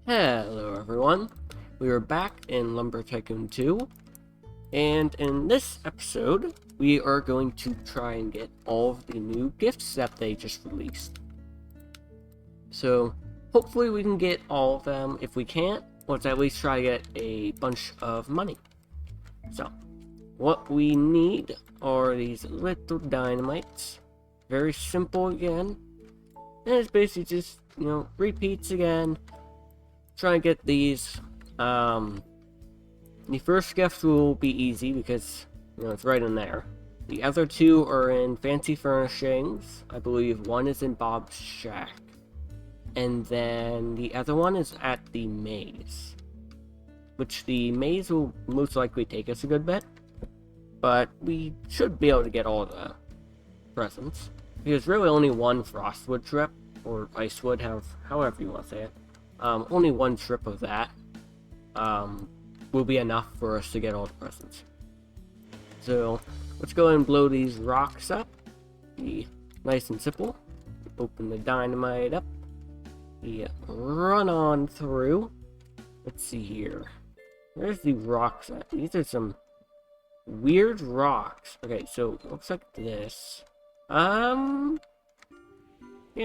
Hello everyone, we are back in Lumber Tycoon 2, and in this episode, we are going to try and get all of the new gifts that they just released. So, hopefully we can get all of them. If we can't, let's at least try to get a bunch of money. So, what we need are these little dynamites. Very simple again, and it's basically just, repeats again. Try and get these. The first gift will be easy because, it's right in there. The other two are in Fancy Furnishings. I believe one is in Bob's Shack. And then the other one is at the maze. Which the maze will most likely take us a good bit. But we should be able to get all the presents. Because really only one Frostwood trip, or Icewood, however you want to say it. Only one trip of that will be enough for us to get all the presents. So let's go ahead and blow these rocks up. Be nice and simple. Open the dynamite up. Run on through. Let's see here. Where's the rocks at? These are some weird rocks. Okay, so it looks like this. Yeah,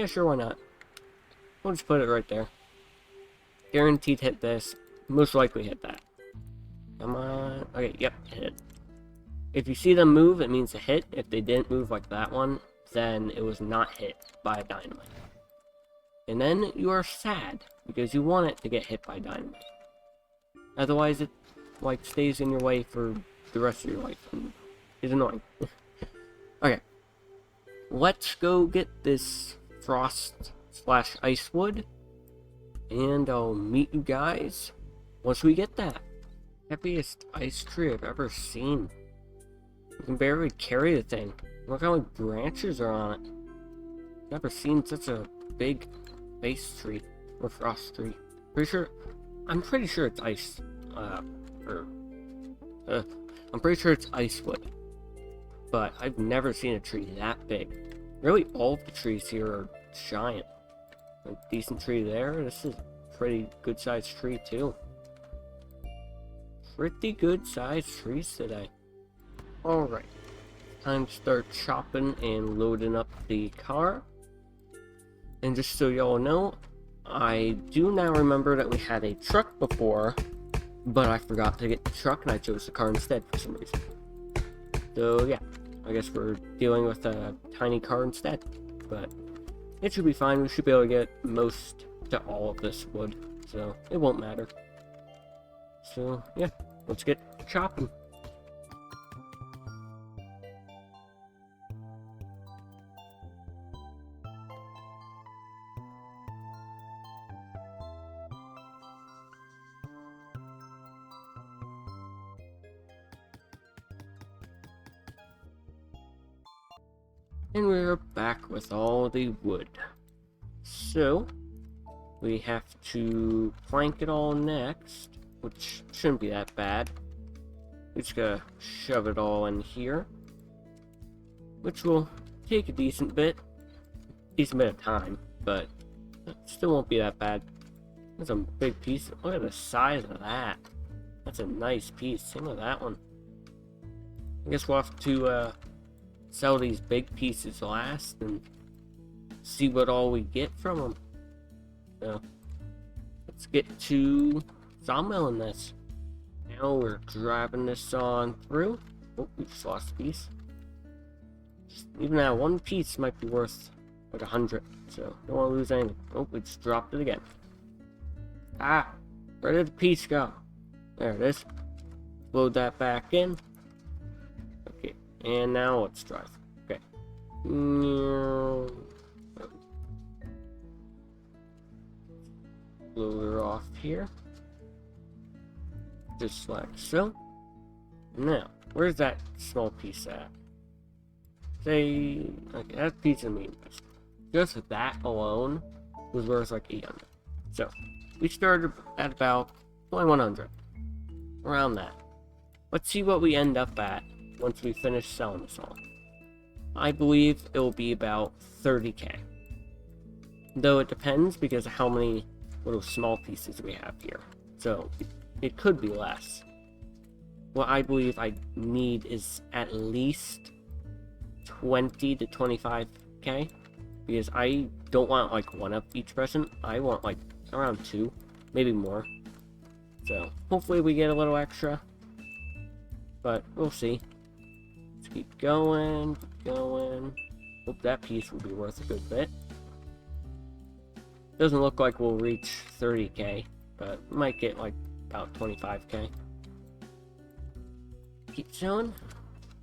sure, why not? We'll just put it right there. Guaranteed hit this. Most likely hit that. Come on. Okay, yep, hit it. If you see them move, it means a hit. If they didn't move like that one, then it was not hit by a dynamite. And then you are sad, because you want it to get hit by dynamite. Otherwise, it, stays in your way for the rest of your life. And it's annoying. Okay. Let's go get this frost/ice wood. And I'll meet you guys once we get that. Heaviest ice tree I've ever seen. You can barely carry the thing. Look how many branches are on it. Never seen such a big ice tree or frost tree. I'm pretty sure it's ice. I'm pretty sure it's ice wood. But I've never seen a tree that big. Really, all of the trees here are giant. A decent tree there. This is a pretty good sized tree too. Pretty good sized trees today. Alright. Time to start chopping and loading up the car. And just so y'all know, I do now remember that we had a truck before, but I forgot to get the truck and I chose the car instead for some reason. So yeah, I guess we're dealing with a tiny car instead. But it should be fine. We should be able to get most to all of this wood, so it won't matter. So yeah, let's get chopping. And we're back with all the wood. So, we have to plank it all next, which shouldn't be that bad. We just gotta shove it all in here, which will take a decent bit of time, but it still won't be that bad. That's a big piece. Look at the size of that. That's a nice piece. Same with that one. I guess we'll have to sell these big pieces last and see what all we get from them. So let's get to sawmilling this. Now we're driving this on through. Oh, we just lost a piece. Even that one piece might be worth like 100, so don't want to lose anything. Oh, we just dropped it again. Ah, where did the piece go? There it is. Load that back in. Okay, and now let's drive. Okay. Blow her off here. Just like so. Now, where's that small piece at? Say, okay, that piece of meat. Just that alone was worth like 800. So, we started at about 2100. Around that. Let's see what we end up at once we finish selling this all. I believe it will be about 30k. Though it depends because of how many little small pieces we have here. So it could be less. What I believe I need is at least 20 to 25k, because I don't want like one of each present. I want like around 2, maybe more. So hopefully we get a little extra, but we'll see. Let's keep going, Hope that piece will be worth a good bit. Doesn't look like we'll reach 30k, but might get like about 25k. Keep going.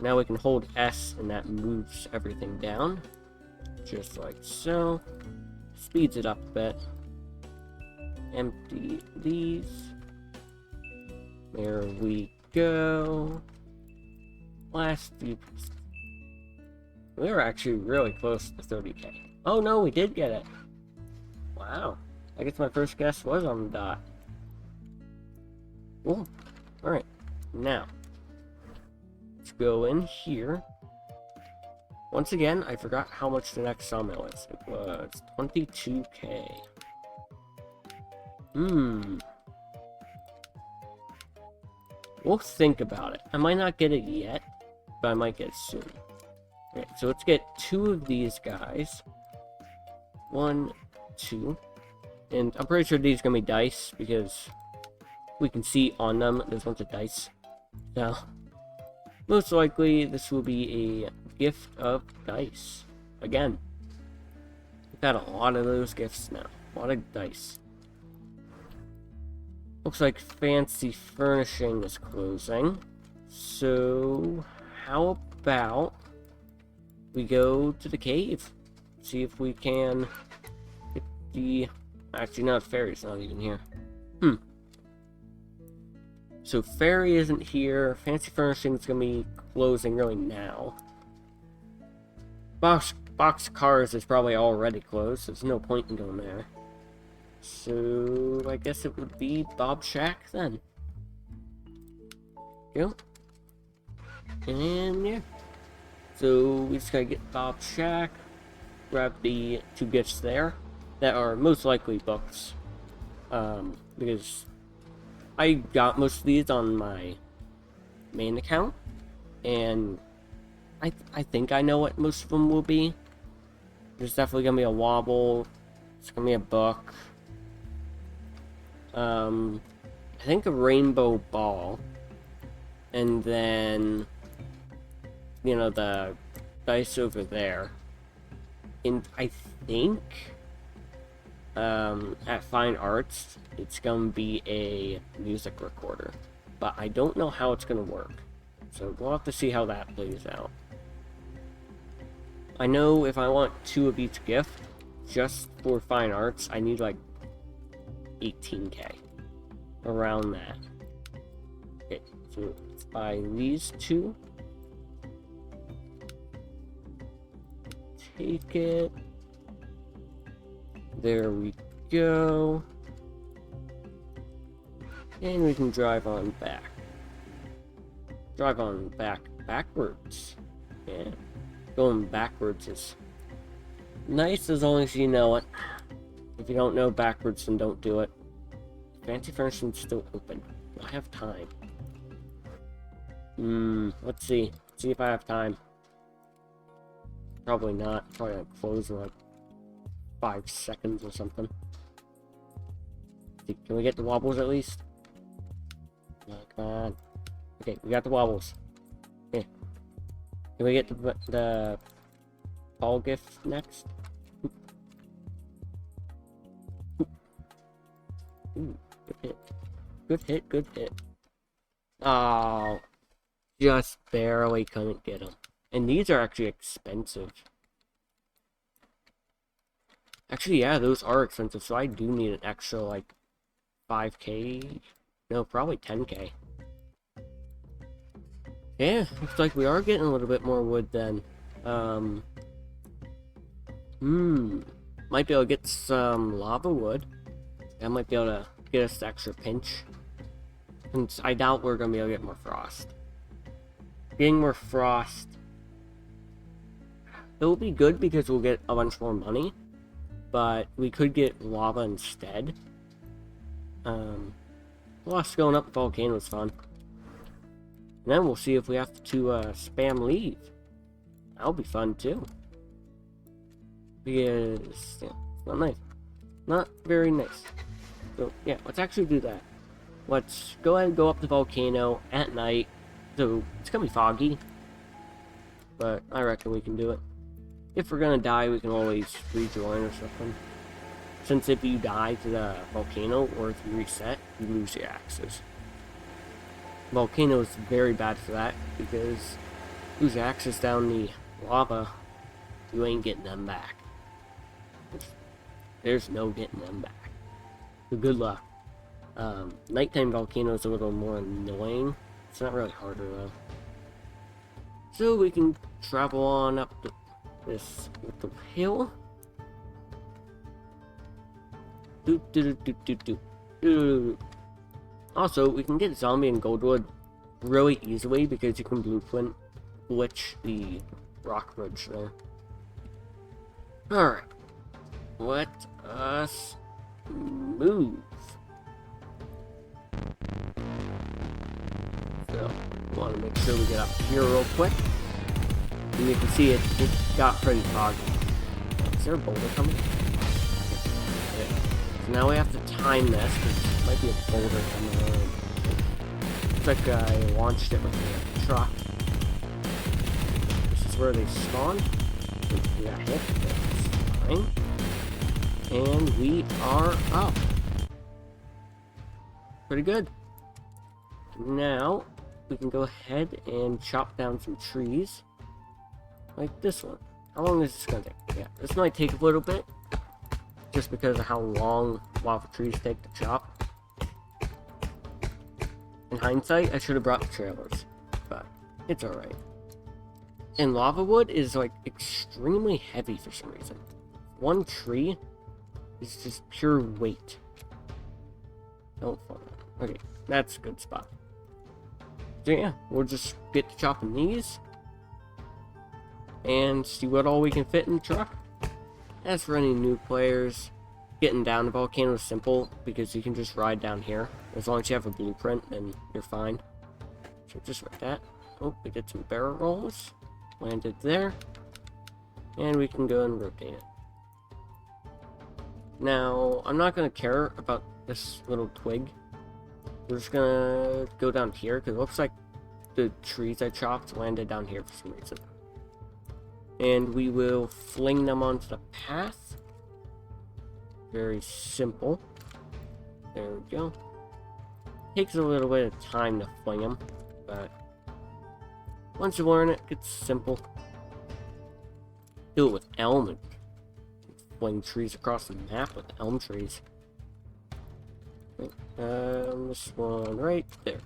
Now we can hold S and that moves everything down. Just like so. Speeds it up a bit. Empty these. There we go. Last few pieces. We were actually really close to 30k. Oh no, we did get it. Wow. I guess my first guess was on the dot. Cool. Alright. Now. Let's go in here. Once again, I forgot how much the next sawmill is. It was 22k. We'll think about it. I might not get it yet, but I might get it soon. Okay, so let's get 2 of these guys. 1, 2. And I'm pretty sure these are going to be dice, because we can see on them there's a bunch of dice. So, most likely this will be a gift of dice. Again, we've had a lot of those gifts now. A lot of dice. Looks like Fancy Furnishing is closing. So, how about we go to the cave? See if we can get the... Actually, no, Fairy's not even here. So, Fairy isn't here. Fancy Furnishing is going to be closing really now. Box Cars is probably already closed. There's no point in going there. So, I guess it would be Bob Shack then. Go. And yeah. So, we just gotta get Bob Shack. Grab the 2 gifts there. That are most likely books. Because I got most of these on my main account. And I think I know what most of them will be. There's definitely gonna be a wobble. It's gonna be a book. I think a rainbow ball, and then, you know, the dice over there, and I think, at Fine Arts, it's gonna be a music recorder, but I don't know how it's gonna work, so we'll have to see how that plays out. I know if I want 2 of each gift, just for Fine Arts, I need like 18k. Around that. Okay, so let's buy these 2. Take it. There we go. And we can drive on back. Drive on back backwards. Yeah. Going backwards is nice as long as you know it. If you don't know backwards, then don't do it. Fancy Furnishing's still open. Do I have time? Let's see. Let's see if I have time. Probably not. Probably gonna close in like 5 seconds or something. Can we get the wobbles at least? Oh, come on. Okay, we got the wobbles. Yeah. Can we get the ball gift next? Ooh, good hit. Good hit, good hit. Oh, just barely couldn't get them. And these are actually expensive. Actually, yeah, those are expensive, so I do need an extra, like, 5k? No, probably 10k. Yeah, looks like we are getting a little bit more wood then. Might be able to get some lava wood. That might be able to get us the extra pinch. And I doubt we're going to be able to get more frost. Getting more frost, it will be good because we'll get a bunch more money. But we could get lava instead. Plus going up the volcano is fun. And then we'll see if we have to spam leave. That'll be fun too. Because, yeah, it's not nice. Not very nice. So, yeah, let's actually do that. Let's go ahead and go up the volcano at night. So, it's gonna be foggy. But I reckon we can do it. If we're gonna die, we can always rejoin or something. Since if you die to the volcano, or if you reset, you lose your axes. Volcano is very bad for that, because you lose your axes down the lava, you ain't getting them back. There's no getting them back. So good luck. Nighttime volcano is a little more annoying. It's not really harder though. So we can travel on up this little hill. Also, we can get zombie and goldwood really easily because you can blueprint glitch the rock bridge there. Alright. Let us move. So, want to make sure we get up here real quick. And you can see it got pretty foggy. Is there a boulder coming? Okay. So now we have to time this, because there might be a boulder coming around. Looks like I launched it with the truck. This is where they spawn. We got hit. That's fine. And we are up. Pretty good. Now, we can go ahead and chop down some trees. Like this one. How long is this going to take? Yeah, this might take a little bit. Just because of how long lava trees take to chop. In hindsight, I should have brought the trailers. But, it's alright. And lava wood is like extremely heavy for some reason. One tree is just pure weight. Don't fall down. Okay, that's a good spot. So yeah, we'll just get to chopping these. And see what all we can fit in the truck. As for any new players, getting down the volcano is simple because you can just ride down here. As long as you have a blueprint, then you're fine. So just like that. Oh, we did some barrel rolls. Landed there. And we can go and rotate it. Now, I'm not going to care about this little twig. We're just going to go down here, because it looks like the trees I chopped landed down here for some reason. And we will fling them onto the path. Very simple. There we go. Takes a little bit of time to fling them, but once you learn it, it's simple. Do it with elm and fling trees across the map with elm trees. Wait, this one right there.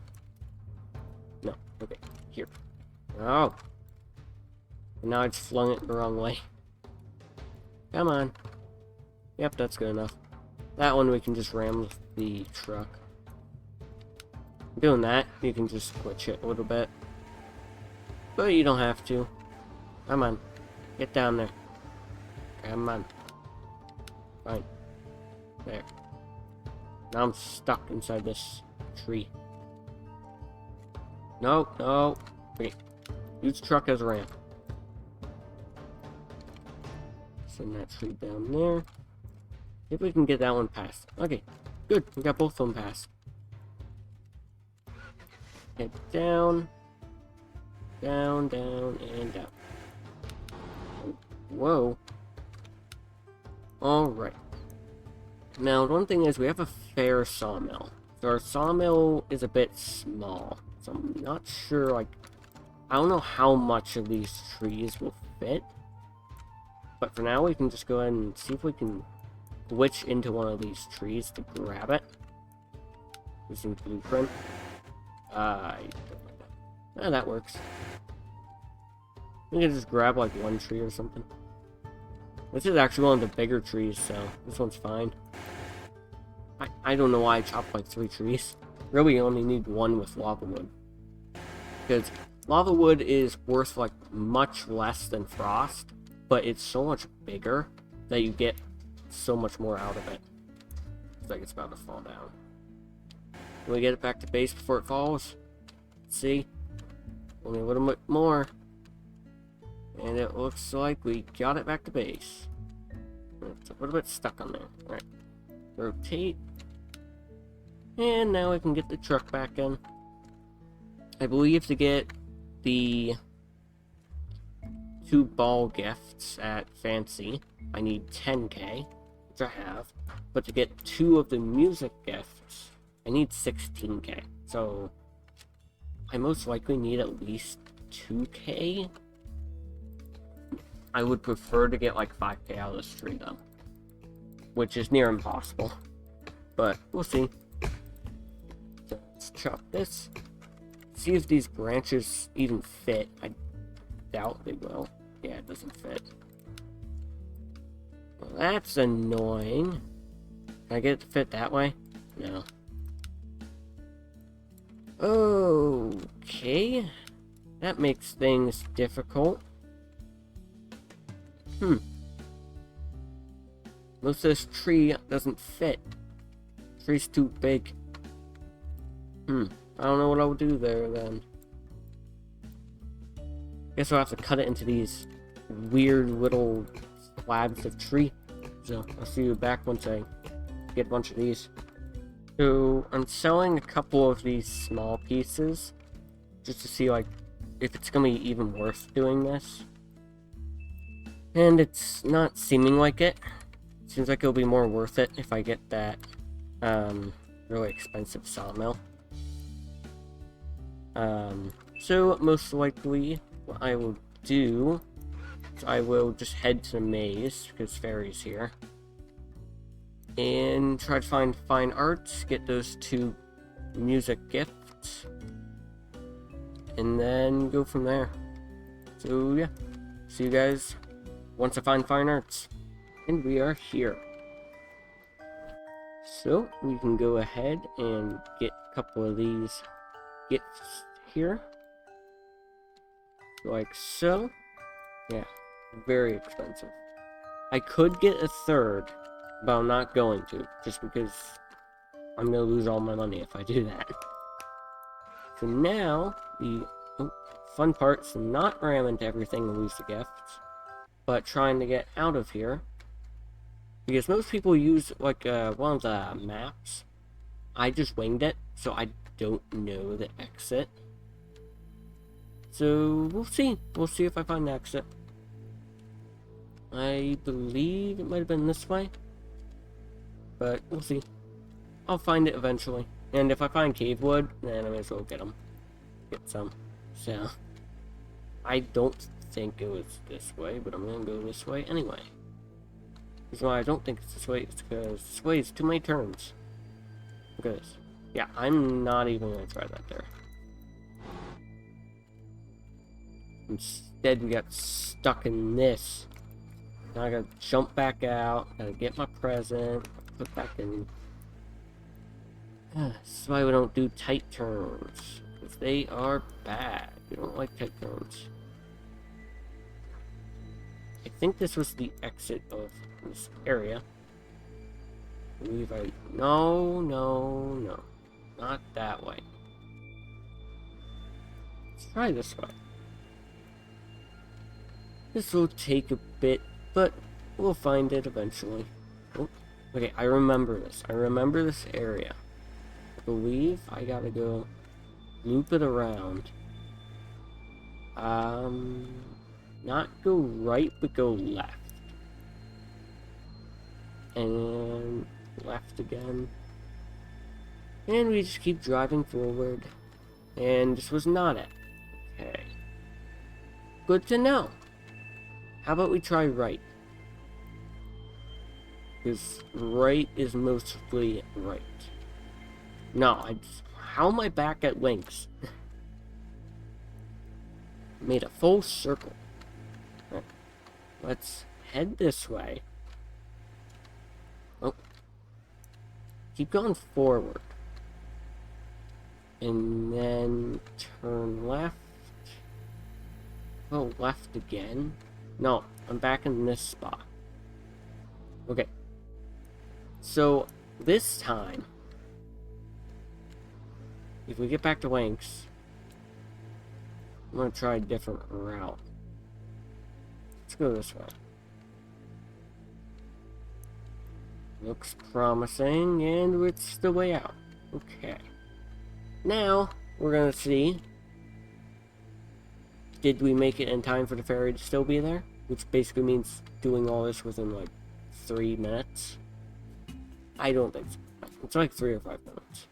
No, okay, here. Oh! And now I just flung it the wrong way. Come on. Yep, that's good enough. That one we can just ram with the truck. Doing that, you can just glitch it a little bit. But you don't have to. Come on. Get down there. Come on. Fine. There. Now I'm stuck inside this tree. No, no. Okay. Use the truck as a ramp. Send that tree down there. See if we can get that one past. Okay. Good. We got both of them passed. Head down. Down, down, and down. Whoa. Alright. Now, one thing is we have a fair sawmill. So our sawmill is a bit small. So I'm not sure, like, I don't know how much of these trees will fit. But for now, we can just go ahead and see if we can glitch into one of these trees to grab it. Using blueprint. I don't like that. That works. We can just grab like one tree or something. This is actually one of the bigger trees, so this one's fine. I don't know why I chopped like 3 trees. Really, you only need one with lava wood. Because lava wood is worth like much less than frost, but it's so much bigger that you get so much more out of it. It's like it's about to fall down. Can we get it back to base before it falls? Let's see. Only a little bit more. And it looks like we got it back to base. It's a little bit stuck on there. Alright. Rotate. And now I can get the truck back in. I believe to get the 2 ball gifts at Fancy, I need 10k, which I have. But to get 2 of the music gifts, I need 16k. So I most likely need at least 2k. I would prefer to get like 5k out of this tree though, which is near impossible, but we'll see. So let's chop this. See if these branches even fit. I doubt they will. Yeah, it doesn't fit. Well, that's annoying. Can I get it to fit that way? No. Okay. That makes things difficult. Most of this tree doesn't fit. Tree's too big. I don't know what I'll do there then. Guess I'll have to cut it into these weird little slabs of tree. So I'll see you back once I get a bunch of these. So I'm selling a couple of these small pieces just to see like if it's gonna be even worth doing this. And it's not seeming like it. Seems like it'll be more worth it if I get that really expensive sawmill. So most likely what I will do is I will just head to the maze because Fairy's here and try to find fine arts, get those 2 music gifts, and then go from there. So yeah, see you guys once I find fine arts. And we are here. So we can go ahead and get a couple of these gifts here. Like so. Yeah, very expensive. I could get a 3rd, but I'm not going to, just because I'm gonna lose all my money if I do that. So now, the fun part's not ram into everything and lose the gifts, but trying to get out of here. Because most people use, like, one of the maps. I just winged it, so I don't know the exit. So, we'll see. We'll see if I find the exit. I believe it might have been this way. But, we'll see. I'll find it eventually. And if I find cave wood, then I may as well get them. Get some. So, I don't think it was this way, but I'm gonna go this way anyway. The reason why I don't think it's this way is because this way is too many turns. Look at this. Yeah, I'm not even gonna try that there. Instead, we got stuck in this. Now I gotta jump back out, gotta get my present, put back in. That's why we don't do tight turns, because they are bad. We don't like tight turns. I think this was the exit of this area. I believe no, not that way. Let's try this way. This will take a bit, but we'll find it eventually. Oh, okay, I remember this. I remember this area. I believe I gotta go loop it around. Not go right, but go left. And left again. And we just keep driving forward. And this was not it. Okay. Good to know. How about we try right? Because right is mostly right. No, how am I back at links? Made a full circle. Right. Let's head this way. Oh. Keep going forward. And then turn left. Oh, left again. No, I'm back in this spot. Okay. So, this time, if we get back to Wanks, I'm gonna try a different route. Let's go this way. Looks promising, and it's the way out. Okay. Now, we're gonna see, did we make it in time for the ferry to still be there? Which basically means doing all this within like 3 minutes. I don't think so. It's like 3 or 5 minutes.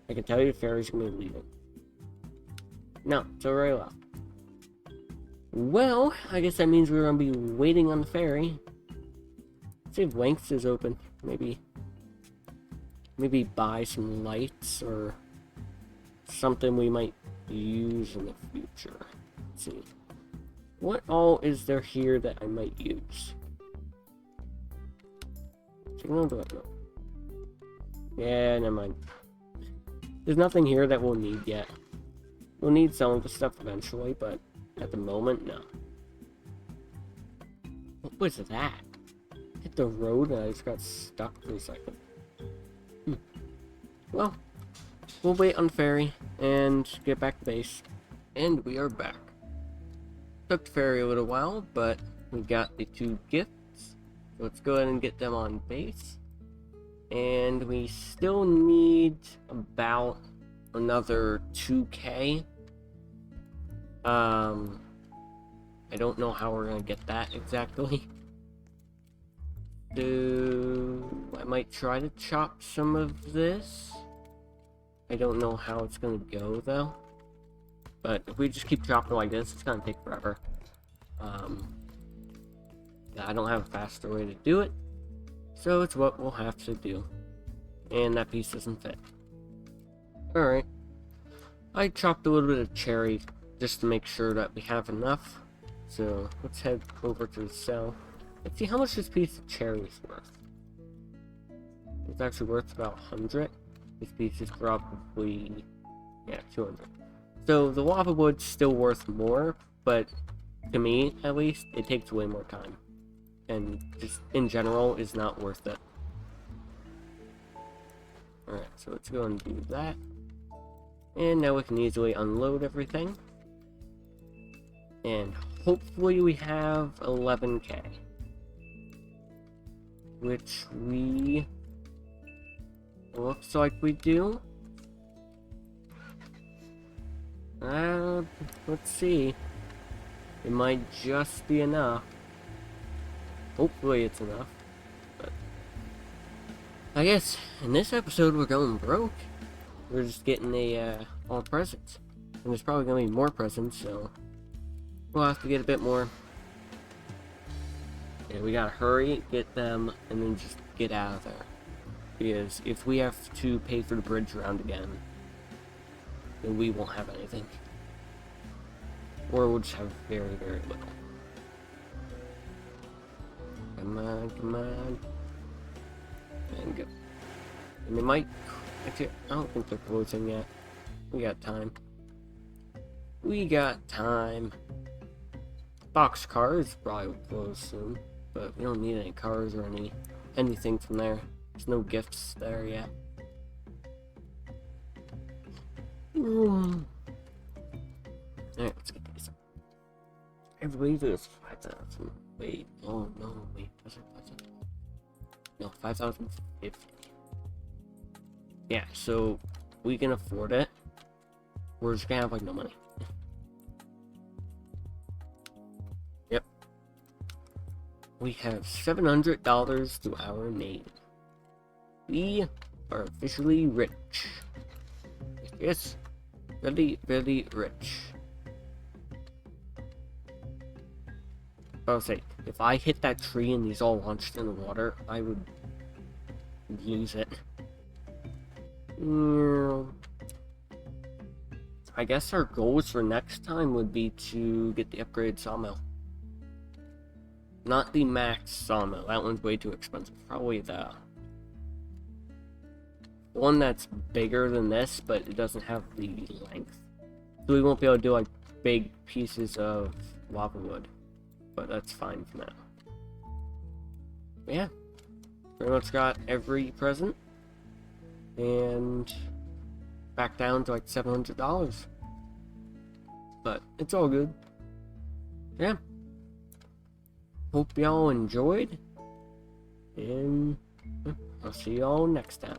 I can tell you the ferry's gonna be leaving. No, it's already left. Well, I guess that means we're gonna be waiting on the ferry. Let's see if Wanks is open. Maybe buy some lights or something we might use in the future. Let's see. What all is there here that I might use? Yeah, never mind. There's nothing here that we'll need yet. We'll need some of the stuff eventually, but at the moment, no. What was that? Hit the road and I just got stuck for a second. Well, we'll wait on the ferry and get back to base. And we are back. Took the ferry a little while, but we got the 2 gifts. So let's go ahead and get them on base. And we still need about another 2K. I don't know how we're gonna get that exactly. I might try to chop some of this. I don't know how it's gonna go though. But if we just keep chopping like this, it's gonna take forever. Yeah, I don't have a faster way to do it. So it's what we'll have to do. And that piece doesn't fit. Alright. I chopped a little bit of cherry just to make sure that we have enough. So let's head over to the cell. Let's see how much this piece of cherry is worth. It's actually worth about 100. This piece is probably, yeah, 200. So the lava wood's still worth more, but to me, at least, it takes way more time. And just in general is not worth it. Alright, so let's go and do that. And now we can easily unload everything. And hopefully we have 11K. Which we... looks like we do. Let's see. It might just be enough. Hopefully it's enough. But I guess in this episode we're going broke. We're just getting all presents. And there's probably gonna be more presents, so we'll have to get a bit more. Yeah, we gotta hurry, get them, and then just get out of there. Because if we have to pay for the bridge round again, then we won't have anything. Or we'll just have very, very little. Come on, come on. And go. And they might... actually, I don't think they're closing yet. We got time. We got time. Box cars probably will close soon. But we don't need any cars or anything from there. There's no gifts there yet. Alright, let's get these. I believe it was 5,000. Wait, oh no, wait, was it 5,000? No, 5,050. Yeah, so we can afford it. We're just gonna have like no money. Yep. We have $700 to our name. We are officially rich. Yes, really, really rich. I'll say, if I hit that tree and these all launched in the water, I would use it. I guess our goals for next time would be to get the upgraded sawmill. Not the max sawmill, that one's way too expensive. Probably the one that's bigger than this, but it doesn't have the length. So we won't be able to do like big pieces of lava wood. But that's fine for now. But yeah. Pretty much got every present. And back down to like $700. But it's all good. Yeah. Hope y'all enjoyed. And I'll see y'all next time.